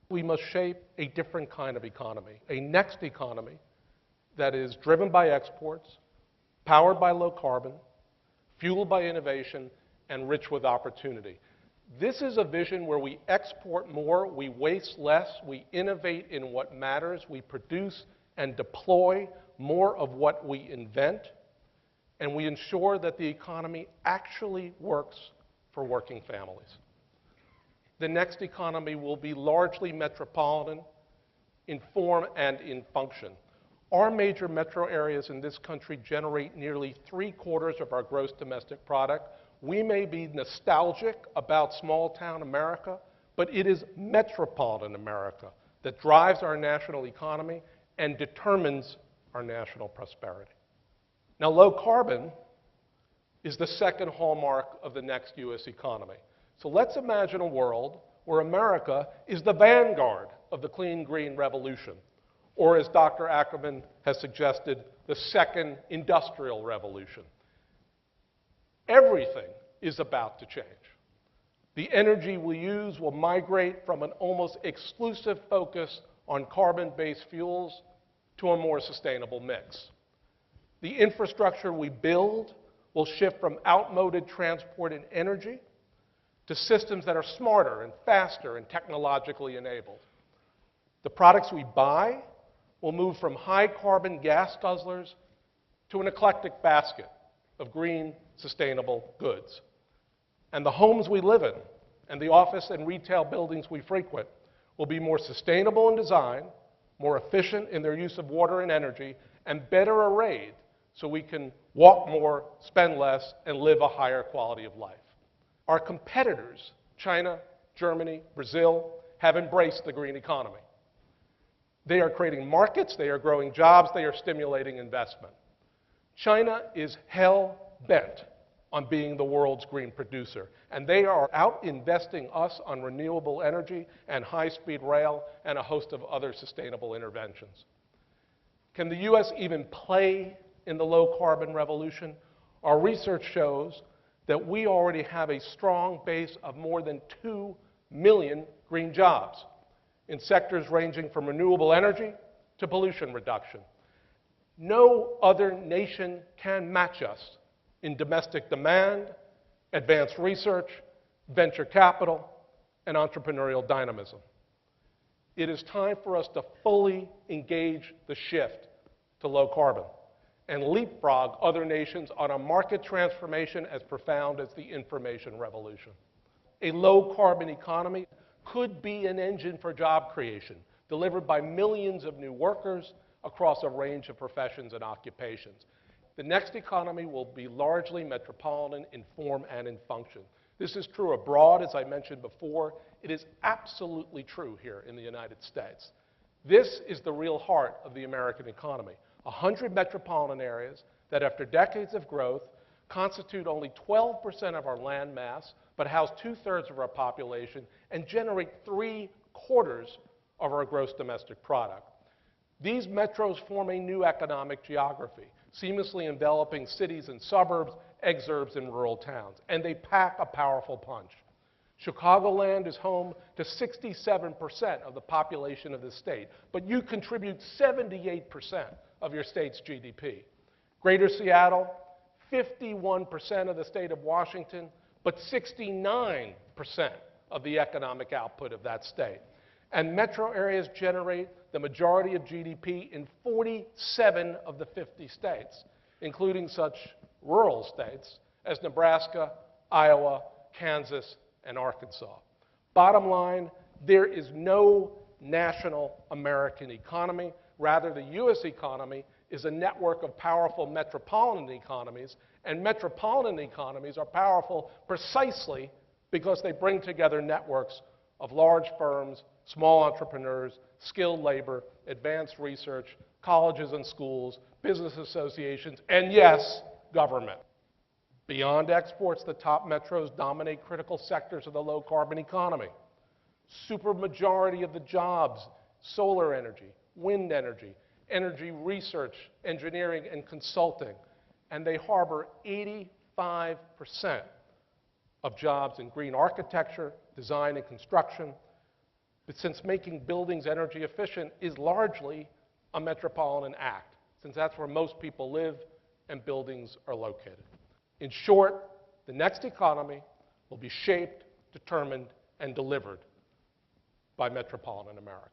We must shape a different kind of economy, a next economy that is driven by exports, powered by low carbon, fueled by innovation, and rich with opportunity. This is a vision where we export more, we waste less, we innovate in what matters, we produce and deploy more of what we invent, and we ensure that the economy actually works for working families. The next economy will be largely metropolitan in form and in function. Our major metro areas in this country generate nearly 3/4 of our gross domestic product. We may be nostalgic about small-town America, but it is metropolitan America that drives our national economy and determines our national prosperity. Now, low carbon is the second hallmark of the next U.S. economy. So let's imagine a world where America is the vanguard of the clean green revolution, or as Dr. Ackerman has suggested, the second industrial revolution. Everything is about to change. The energy we use will migrate from an almost exclusive focus on carbon-based fuels to a more sustainable mix. The infrastructure we build will shift from outmoded transport and energy to systems that are smarter and faster and technologically enabled. The products we buy will move from high-carbon gas guzzlers to an eclectic basket of green, sustainable goods. And the homes we live in and the office and retail buildings we frequent will be more sustainable in design, more efficient in their use of water and energy, and better arrayed so we can walk more, spend less, and live a higher quality of life. Our competitors, China, Germany, Brazil, have embraced the green economy. They are creating markets, they are growing jobs, they are stimulating investment. China is hell-bent on being the world's green producer, and they are out-investing us on renewable energy and high-speed rail and a host of other sustainable interventions. Can the U.S. even play in the low-carbon revolution? Our research shows that we already have a strong base of more than 2 million green jobs in sectors ranging from renewable energy to pollution reduction. No other nation can match us in domestic demand, advanced research, venture capital, and entrepreneurial dynamism. It is time for us to fully engage the shift to low carbon and leapfrog other nations on a market transformation as profound as the information revolution. A low-carbon economy could be an engine for job creation, delivered by millions of new workers across a range of professions and occupations. The next economy will be largely metropolitan in form and in function. This is true abroad, as I mentioned before. It is absolutely true here in the United States. This is the real heart of the American economy. 100 metropolitan areas that, after decades of growth, constitute only 12% of our land mass, but house 2/3 of our population and generate 3/4 of our gross domestic product. These metros form a new economic geography, seamlessly enveloping cities and suburbs, exurbs, and rural towns, and they pack a powerful punch. Chicagoland is home to 67% of the population of the state, but you contribute 78% of your state's GDP. Greater Seattle, 51% of the state of Washington, but 69% of the economic output of that state. And metro areas generate the majority of GDP in 47 of the 50 states, including such rural states as Nebraska, Iowa, Kansas, and Arkansas. Bottom line, there is no national American economy. Rather, the U.S. economy is a network of powerful metropolitan economies, and metropolitan economies are powerful precisely because they bring together networks of large firms, small entrepreneurs, skilled labor, advanced research, colleges and schools, business associations, and yes, government. Beyond exports, the top metros dominate critical sectors of the low-carbon economy. Supermajority of the jobs, solar energy, wind energy, energy research, engineering, and consulting, and they harbor 85% of jobs in green architecture, design and construction, But since making buildings energy efficient is largely a metropolitan act, since that's where most people live and buildings are located. In short, the next economy will be shaped, determined, and delivered by metropolitan America.